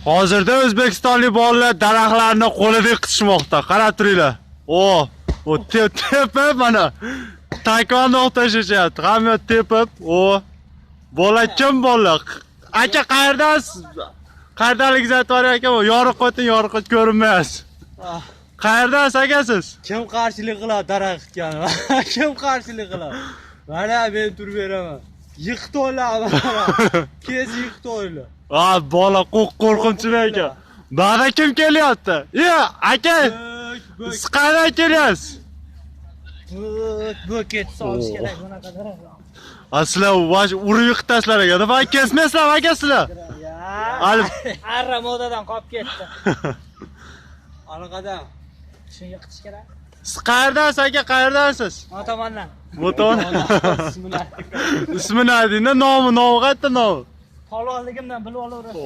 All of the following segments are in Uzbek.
Hozirda O'zbekistonlik bolalar daraxtlarni qo'lida yiqitishmoqda. Qarab turinglar. O tepib mana taekvondo o'qitishayapti. Hamma tepib, bola kim bola? Aka qayerdasiz? Qayerdaligini aytib ekan, yoriq o'tin, yoriq o't ko'rinmayapsiz. Qayerdasiz aka siz? Kim qarshilik qiladi daraxtga? Kim qarshilik qiladi? Mana men turib beraman. Yiqit o'ylab mana. Kes yiqit o'yla. Bola qo'rqinchli ekan. Bana kim kelyapti? Aka, siz qayerdan kelyapsiz? Bu ket solish kerak bunaqa daraxt. Aslan urib yiqitasizlar ekan. Nima kesmaysizlar aka sizlar? Arra modadan qolib ketdi. Anaqadan. Shuni yiqitish kerak. Siz qayerdasiz aka? Qayerdasiz? Motomondan. Bismillah. Ismi nima? Nomi qayerda nomi? Polvonligimdan bilib olaverasiz.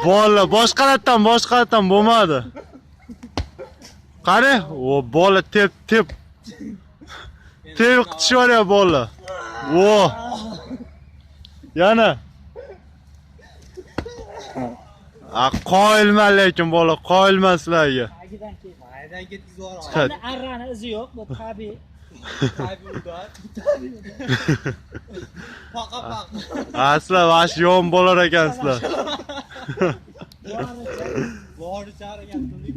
Bola boshqalardan bo'lmadi. Qani? Bola tep. Tep qitishyoryapti bola. Yana. Qoyilman lekin bola, qoyilman sizlarga. Maydan ketkizib yuboraman. Arrani izi yo'q, bu tabiiy. Paqa. Aslan vash yo'm bo'lar ekansizlar. Bori charagan